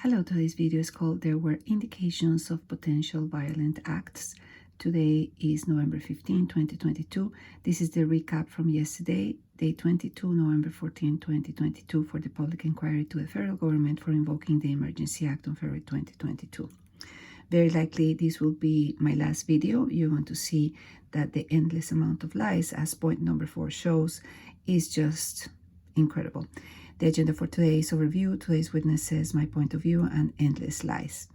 Hello, today's video is called There Were Indications of Potential Violent Acts. Today is November 15, 2022. This is the recap from yesterday, day 22, November 14, 2022, for the public inquiry to the federal government for invoking the Emergency Act on February 2022. Very likely this will be my last video. You're going to see that the endless amount of lies, as point number 4 shows, is just incredible. The agenda for today's overview, today's witnesses, my point of view, and endless lies.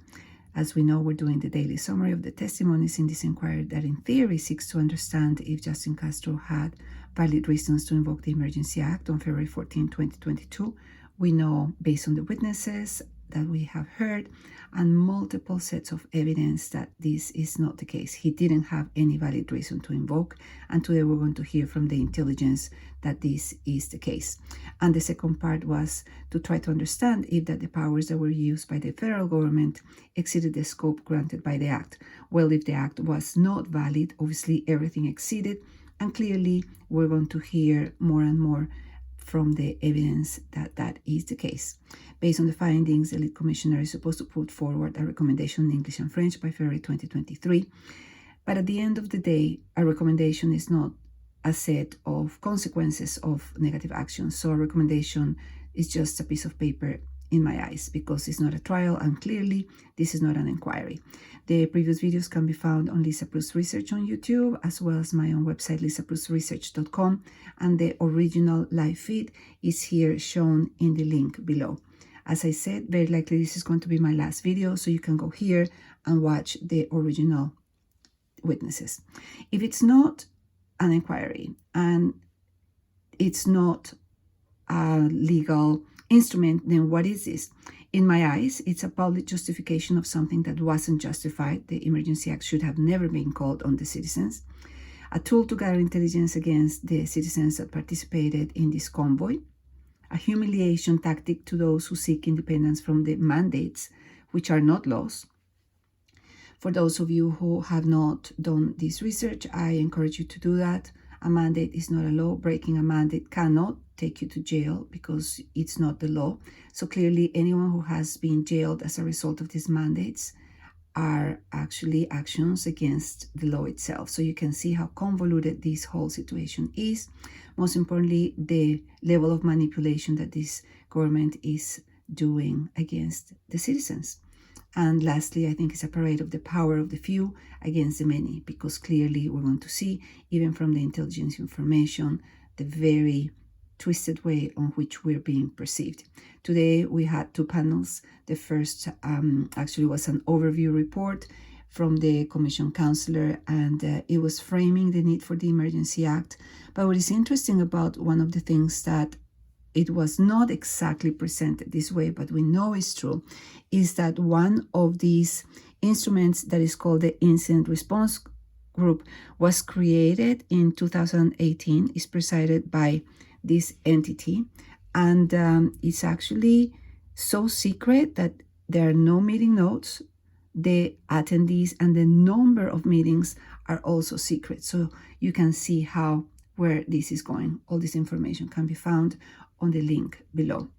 As we know, we're doing the daily summary of the testimonies in this inquiry that in theory seeks to understand if Justin Castro had valid reasons to invoke the Emergency Act on February 14, 2022. We know, based on the witnesses that we have heard and multiple sets of evidence, that this is not the case. He didn't have any valid reason to invoke, and today we're going to hear from the intelligence that this is the case. And the second part was to try to understand if that the powers that were used by the federal government exceeded the scope granted by the act. Well, if the act was not valid, obviously everything exceeded, and clearly we're going to hear more and more from the evidence that that is the case. Based on the findings, the lead commissioner is supposed to put forward a recommendation in English and French by February 2023. But at the end of the day, a recommendation is not a set of consequences of negative actions. So a recommendation is just a piece of paper in my eyes, because it's not a trial, and clearly this is not an inquiry. The previous videos can be found on Lisa Plus Research on YouTube, as well as my own website, lisaplusresearch.com, and the original live feed is here shown in the link below. As I said, very likely this is going to be my last video, so you can go here and watch the original witnesses. If it's not an inquiry and it's not a legal instrument, then what is this? In my eyes, it's a public justification of something that wasn't justified. The Emergency Act should have never been called on the citizens. A tool to gather intelligence against the citizens that participated in this convoy. A humiliation tactic to those who seek independence from the mandates, which are not laws. For those of you who have not done this research, I encourage you to do that. A mandate is not a law. Breaking a mandate cannot take you to jail because it's not the law. So clearly anyone who has been jailed as a result of these mandates are actually actions against the law itself. So you can see how convoluted this whole situation is. Most importantly, the level of manipulation that this government is doing against the citizens. And lastly, I think it's a parade of the power of the few against the many, because clearly we're going to see, even from the intelligence information, the very twisted way on which we're being perceived. Today, we had two panels. The first actually was an overview report from the Commission Counselor, and it was framing the need for the Emergency Act. But what is interesting about one of the things that it was not exactly presented this way, but we know is true, is that one of these instruments that is called the Incident Response Group was created in 2018, is presided by this entity, and it's actually so secret that there are no meeting notes. The attendees and the number of meetings are also secret. So you can see where this is going. All this information can be found on the link below.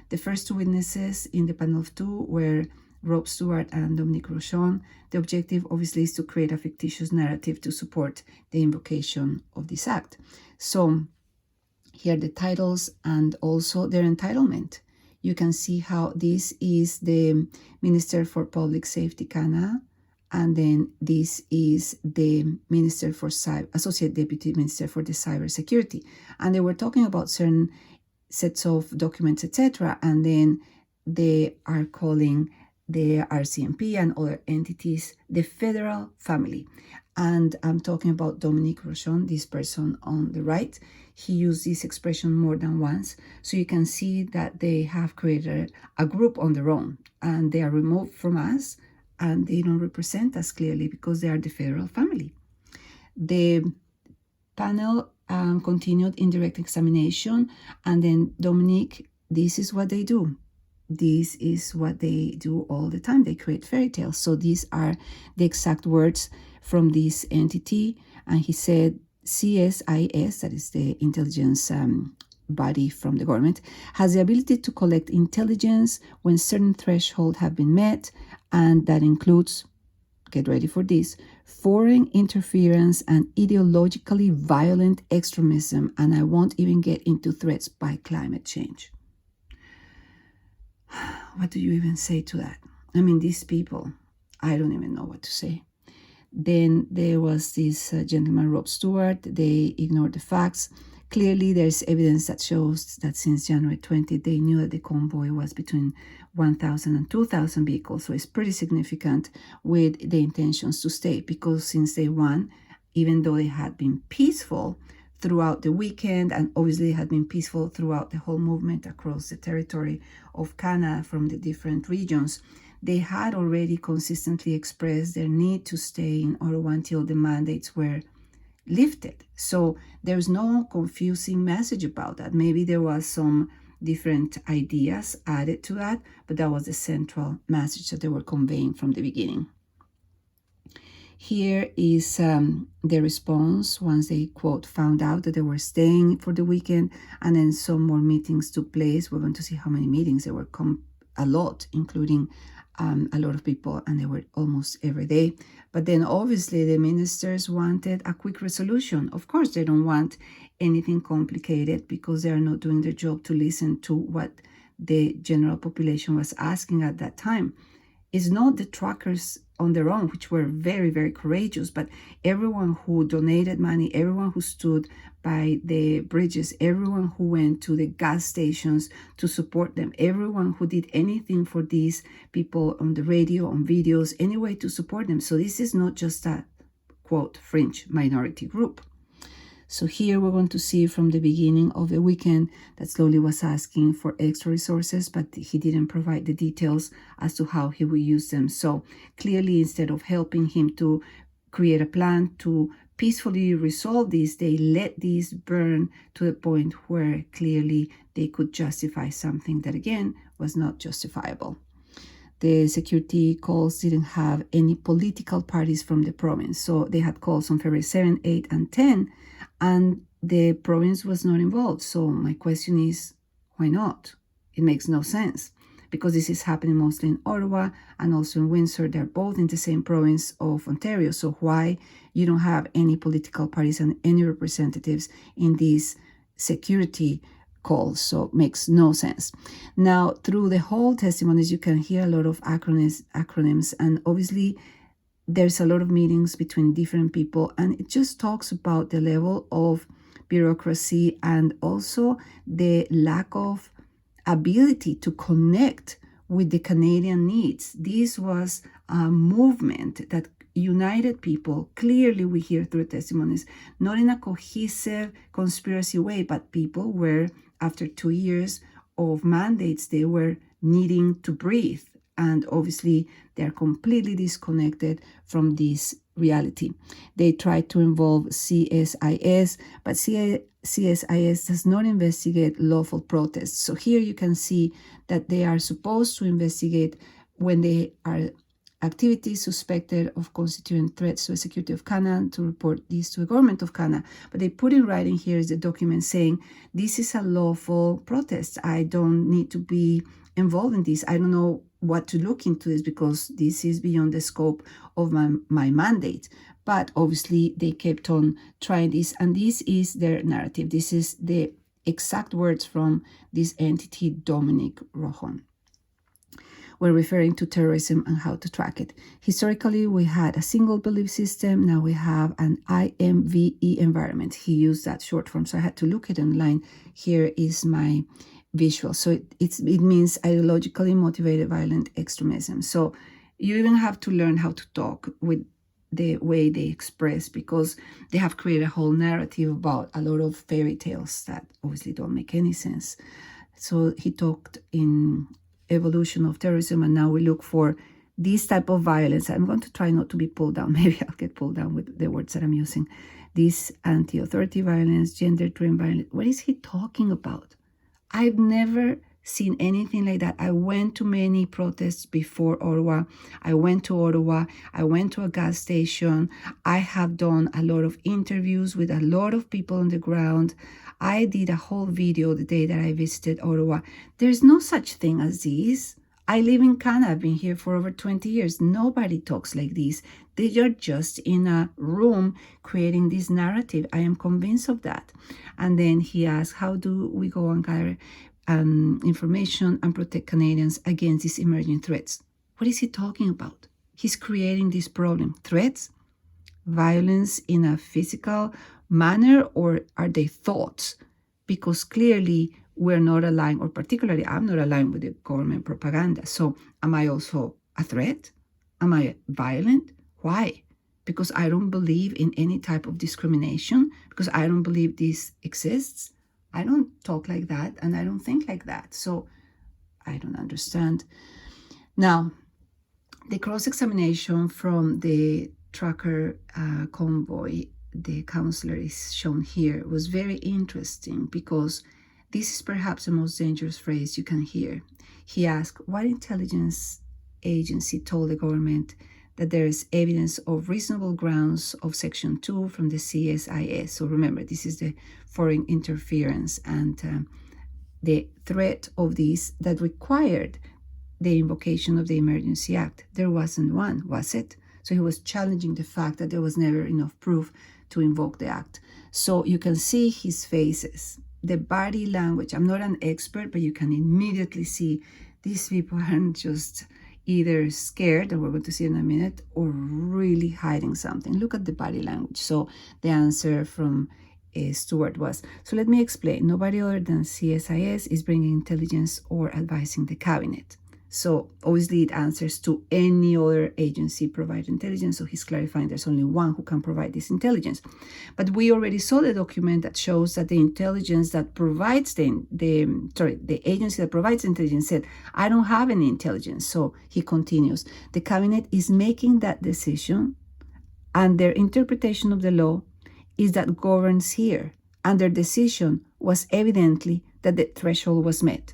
The first two witnesses in the panel of two were Rob Stewart and Dominique Rochon. The objective obviously is to create a fictitious narrative to support the invocation of this act. So here are the titles and also their entitlement. You can see how this is the Minister for Public Safety, Canada, and then this is the Minister for Associate Deputy Minister for the Cybersecurity. And they were talking about certain sets of documents, etc., and then they are calling the RCMP and other entities the federal family. And I'm talking about Dominique Rochon, this person on the right. He used this expression more than once. So you can see that they have created a group on their own, and they are removed from us, and they don't represent us clearly because they are the federal family. The panel continued in direct examination, and then Dominique, this is what they do. This is what they do all the time. They create fairy tales. So these are the exact words from this entity. And he said CSIS, that is the intelligence body from the government, has the ability to collect intelligence when certain thresholds have been met, and that includes, get ready for this, foreign interference and ideologically violent extremism, and I won't even get into threats by climate change. What do you even say to that? I mean, these people, I don't even know what to say. Then there was this gentleman, Rob Stewart. They ignored the facts. Clearly, there's evidence that shows that since January 20, they knew that the convoy was between 1,000 and 2,000 vehicles. So it's pretty significant with the intentions to stay, because since day one, even though they had been peaceful throughout the weekend, and obviously had been peaceful throughout the whole movement across the territory of Canada from the different regions, they had already consistently expressed their need to stay in Ottawa until the mandates were lifted. So there's no confusing message about that. Maybe there was some different ideas added to that, but that was the central message that they were conveying from the beginning. Here is the response once they, quote, found out that they were staying for the weekend, and then some more meetings took place. We're going to see how many meetings. There were a lot, including a lot of people, and they were almost every day. But then obviously the ministers wanted a quick resolution. Of course, they don't want anything complicated, because they are not doing their job to listen to what the general population was asking at that time. It's not the truckers on their own, which were very, very courageous, but everyone who donated money, everyone who stood by the bridges, everyone who went to the gas stations to support them, everyone who did anything for these people on the radio, on videos, any way to support them. So this is not just a, quote, fringe minority group. So here we're going to see from the beginning of the weekend that Slowly was asking for extra resources, but he didn't provide the details as to how he would use them. So clearly, instead of helping him to create a plan to peacefully resolve this, they let this burn to the point where clearly they could justify something that, again, was not justifiable. The security calls didn't have any political parties from the province. So they had calls on February 7, 8, and 10, and the province was not involved. So my question is, why not? It makes no sense, because this is happening mostly in Ottawa and also in Windsor. They're both in the same province of Ontario. So why you don't have any political parties and any representatives in these security calls? So it makes no sense. Now, through the whole testimonies, you can hear a lot of acronyms, and obviously there's a lot of meetings between different people, and it just talks about the level of bureaucracy and also the lack of ability to connect with the Canadian needs. This was a movement that united people. Clearly, we hear through testimonies, not in a cohesive conspiracy way, but people were, after 2 years of mandates, they were needing to breathe. And obviously, they're completely disconnected from this reality. They tried to involve CSIS, but CSIS does not investigate lawful protests. So here you can see that they are supposed to investigate when they are activities suspected of constituting threats to the security of Canada, to report these to the government of Canada. But they put in writing, here is the document saying, this is a lawful protest. I don't need to be involved in this. I don't know what to look into this, because this is beyond the scope of my mandate. But obviously they kept on trying this, and this is their narrative. This is the exact words from this entity, Dominic Rojon. We're referring to terrorism and how to track it. Historically, we had a single belief system. Now we have an IMVE environment. He used that short form, so I had to look it online. Here is my visual. So it means ideologically motivated violent extremism. So you even have to learn how to talk with the way they express, because they have created a whole narrative about a lot of fairy tales that obviously don't make any sense. So he talked in evolution of terrorism, and now we look for this type of violence. I'm going to try not to be pulled down. Maybe I'll get pulled down with the words that I'm using. This anti-authority violence, gender-driven violence. What is he talking about? I've never seen anything like that. I went to many protests before Ottawa. I went to Ottawa. I went to a gas station. I have done a lot of interviews with a lot of people on the ground. I did a whole video the day that I visited Ottawa. There's no such thing as this. I live in Canada. I've been here for over 20 years. Nobody talks like this. They are just in a room creating this narrative. I am convinced of that. And then he asked, how do we go and gather information and protect Canadians against these emerging threats? What is he talking about? He's creating this problem. Threats? Violence in a physical manner, or are they thoughts? Because clearly we're not aligned, or particularly I'm not aligned with the government propaganda. So am I also a threat? Am I violent? Why? Because I don't believe in any type of discrimination, because I don't believe this exists. I don't talk like that, and I don't think like that. So I don't understand. Now, the cross-examination from the trucker convoy, the counselor is shown here, was very interesting, because this is perhaps the most dangerous phrase you can hear. He asked, what intelligence agency told the government that there is evidence of reasonable grounds of Section 2 from the CSIS? So remember, this is the foreign interference and the threat of this that required the invocation of the Emergency Act. There wasn't one, was it? So he was challenging the fact that there was never enough proof to invoke the act. So you can see his faces, the body language. I'm not an expert, but you can immediately see these people aren't just either scared, and we're going to see in a minute, or really hiding something. Look at the body language. So the answer from Stuart was, so let me explain. Nobody other than CSIS is bringing intelligence or advising the cabinet. So obviously it answers to any other agency provide intelligence. So he's clarifying there's only one who can provide this intelligence. But we already saw the document that shows that the intelligence that provides the agency that provides intelligence said, I don't have any intelligence. So he continues, the cabinet is making that decision, and their interpretation of the law is that governs here. And their decision was evidently that the threshold was met.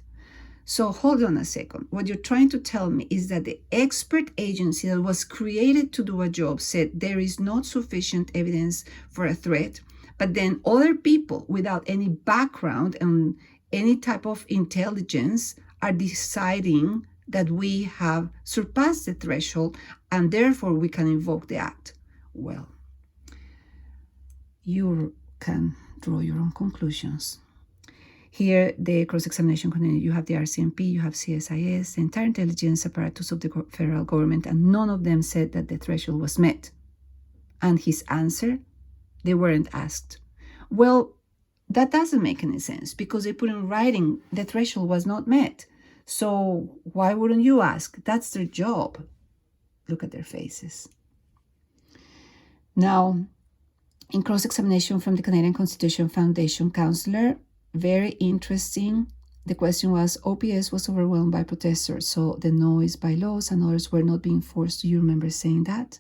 So hold on a second. What you're trying to tell me is that the expert agency that was created to do a job said there is not sufficient evidence for a threat, but then other people without any background and any type of intelligence are deciding that we have surpassed the threshold and therefore we can invoke the act. Well, you can draw your own conclusions. Here, the cross-examination continued. You have the RCMP, you have CSIS, the entire intelligence apparatus of the federal government, and none of them said that the threshold was met. And his answer, they weren't asked. Well, that doesn't make any sense, because they put in writing the threshold was not met. So why wouldn't you ask? That's their job. Look at their faces. Now, in cross-examination from the Canadian Constitution Foundation counselor, very interesting. The question was, OPS was overwhelmed by protesters, so the noise by laws and others were not being forced. Do you remember saying that?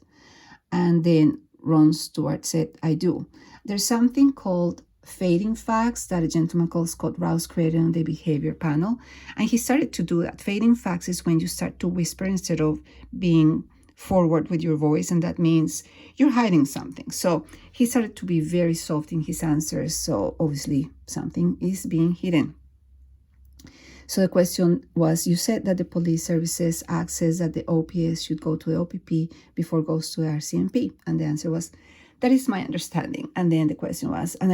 And then Ron Stewart said, I do. There's something called fading facts that a gentleman called Scott Rouse created on the behavior panel, and he started to do that. Fading facts is when you start to whisper instead of being forward with your voice, and that means you're hiding something. So he started to be very soft in his answers, so obviously something is being hidden. So the question was, you said that the police services act says that the OPS should go to the OPP before it goes to the RCMP, and the answer was, that is my understanding. And then the question was, and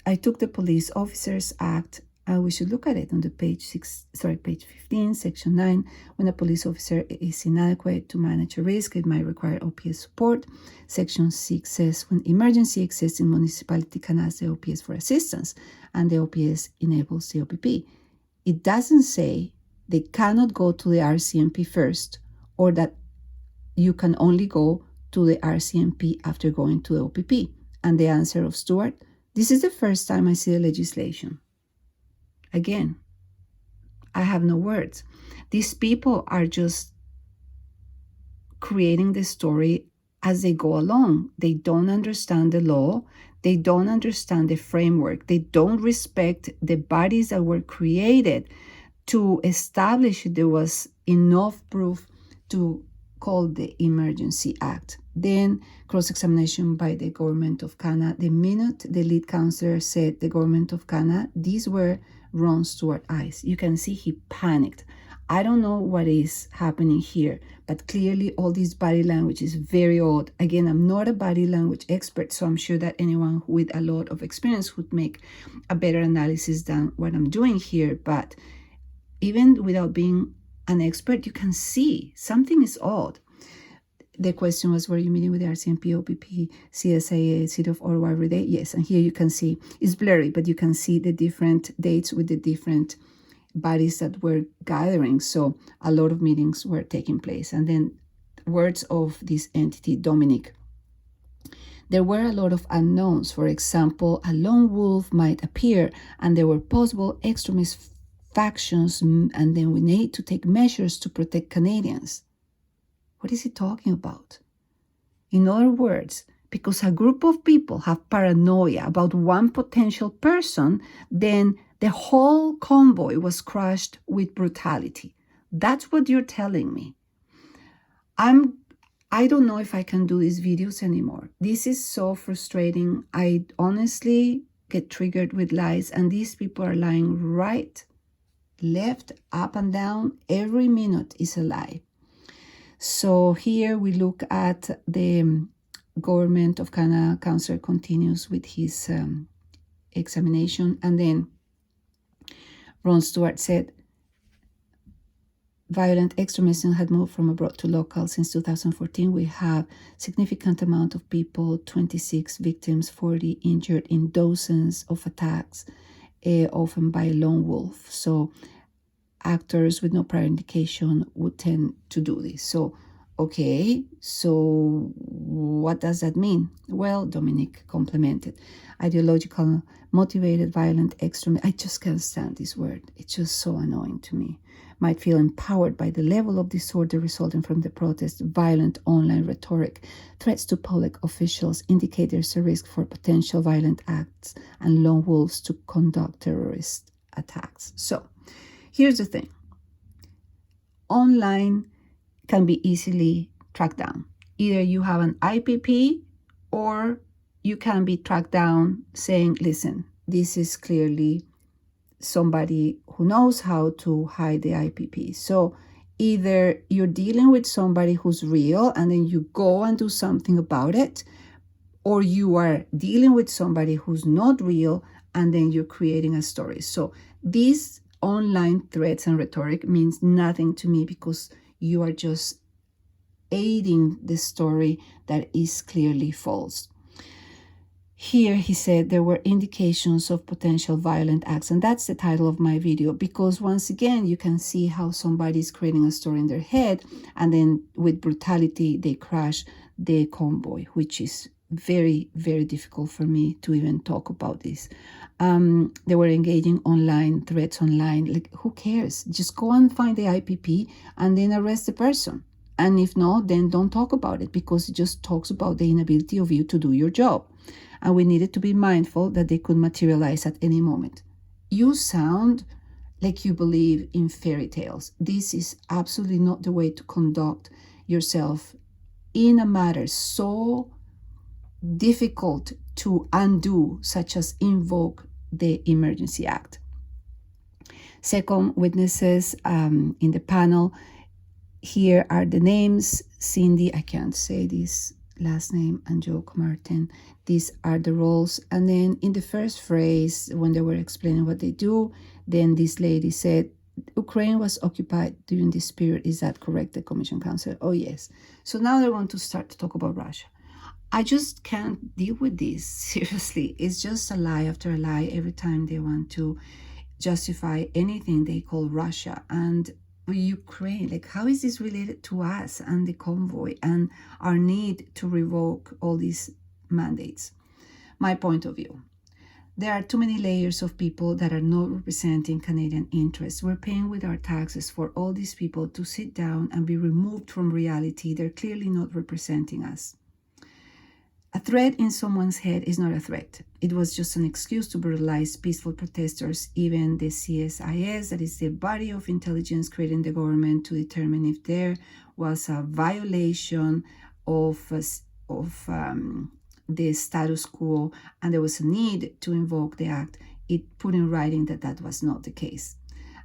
I took the Police Officers Act, and we should look at it on the page 15, section 9. When a police officer is inadequate to manage a risk, it might require OPS support. Section 6 says when emergency exists in municipality can ask the OPS for assistance, and the OPS enables the OPP. It doesn't say they cannot go to the RCMP first, or that you can only go to the RCMP after going to the OPP. And the answer of Stewart, this is the first time I see the legislation. Again, I have no words. These people are just creating the story as they go along. They don't understand the law. They don't understand the framework. They don't respect the bodies that were created to establish there was enough proof to call the emergency act. Then cross-examination by the government of Canada. The minute the lead counselor said the government of Canada, these were Ron Stewart eyes. You can see he panicked. I don't know what is happening here, but clearly all this body language is very odd. Again, I'm not a body language expert, so I'm sure that anyone with a lot of experience would make a better analysis than what I'm doing here. But even without being an expert, you can see something is odd. The question was, were you meeting with the RCMP, OPP, CSIA, City of Ottawa every day? Yes, and here you can see, it's blurry, but you can see the different dates with the different bodies that were gathering. So a lot of meetings were taking place. And then words of this entity, Dominic. There were a lot of unknowns. For example, a lone wolf might appear, and there were possible extremist factions, and then we need to take measures to protect Canadians. What is he talking about? In other words, because a group of people have paranoia about one potential person, then the whole convoy was crushed with brutality. That's what you're telling me. I don't know if I can do these videos anymore. This is so frustrating. I honestly get triggered with lies, and these people are lying right, left, up and down. Every minute is a lie. So here we look at the government of Canada counselor continues with his examination, and then Ron Stewart said, violent extremism had moved from abroad to local since 2014. We have significant amount of people, 26 victims, 40 injured in dozens of attacks, often by a lone wolf. So actors with no prior indication would tend to do this. So, okay, so what does that mean? Well, Dominic complemented. Ideological, motivated, violent extremist. I just can't stand this word. It's just so annoying to me. Might feel empowered by the level of disorder resulting from the protest, violent online rhetoric, threats to public officials indicate there's a risk for potential violent acts and lone wolves to conduct terrorist attacks. So, here's the thing. Online can be easily tracked down. Either you have an IPP or you can be tracked down saying, listen, this is clearly somebody who knows how to hide the IPP. So either you're dealing with somebody who's real and then you go and do something about it, or you are dealing with somebody who's not real and then you're creating a story. So these online threats and rhetoric means nothing to me because you are just aiding the story that is clearly false. Here he said there were indications of potential violent acts, and that's the title of my video, because once again you can see how somebody is creating a story in their head and then with brutality they crash the convoy, which is very, very difficult for me to even talk about this. They were engaging online, threats online. Like, who cares? Just go and find the IPP and then arrest the person. And if not, then don't talk about it because it just talks about the inability of you to do your job. And we needed to be mindful that they could materialize at any moment. You sound like you believe in fairy tales. This is absolutely not the way to conduct yourself in a matter so difficult to undo, such as invoke the Emergency Act. Second, witnesses in the panel. Here are the names. Cindy, I can't say this last name, and Joe Martin. These are the roles. And then in the first phrase, when they were explaining what they do, then this lady said, Ukraine was occupied during this period. Is that correct, the Commission Council? Oh, yes. So now they want to start to talk about Russia. I just can't deal with this. Seriously, it's just a lie after a lie every time they want to justify anything they call Russia. And Ukraine, like, how is this related to us and the convoy and our need to revoke all these mandates? My point of view, there are too many layers of people that are not representing Canadian interests. We're paying with our taxes for all these people to sit down and be removed from reality. They're clearly not representing us. A threat in someone's head is not a threat. It was just an excuse to brutalize peaceful protesters. Even the CSIS, that is the body of intelligence creating the government to determine if there was a violation of the status quo and there was a need to invoke the act, it put in writing that that was not the case.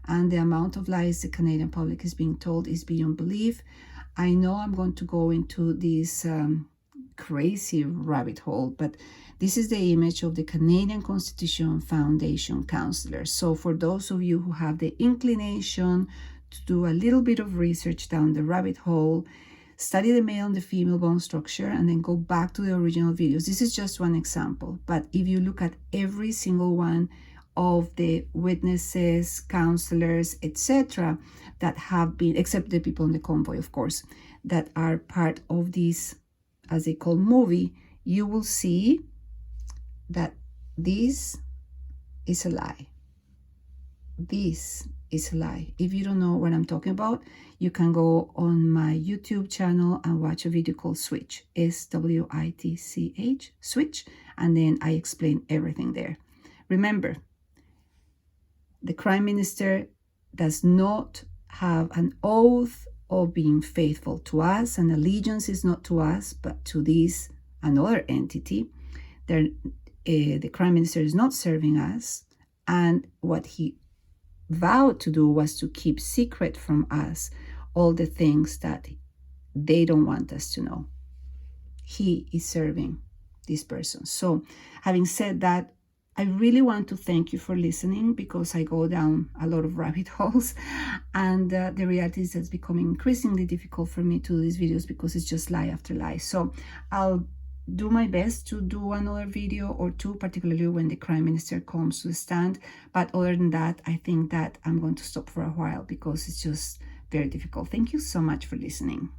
And the amount of lies the Canadian public is being told is beyond belief. I know I'm going to go into this crazy rabbit hole, but this is the image of the Canadian Constitution Foundation counselors. So for those of you who have the inclination to do a little bit of research down the rabbit hole, study the male and the female bone structure, and then go back to the original videos. This is just one example, but if you look at every single one of the witnesses, counselors, etc., that have been, except the people in the convoy, of course, that are part of this, as they call, movie, you will see that this is a lie. This is a lie. If you don't know what I'm talking about, you can go on my YouTube channel and watch a video called Switch, SWITCH, Switch, and then I explain everything there. Remember, the Prime Minister does not have an oath of being faithful to us, and allegiance is not to us, but to this another entity. The Prime Minister is not serving us, and what he vowed to do was to keep secret from us all the things that they don't want us to know. He is serving this person. So having said that, I really want to thank you for listening, because I go down a lot of rabbit holes, and the reality is it's becoming increasingly difficult for me to do these videos because it's just lie after lie. So I'll do my best to do another video or two, particularly when the Prime Minister comes to the stand. But other than that, I think that I'm going to stop for a while because it's just very difficult. Thank you so much for listening.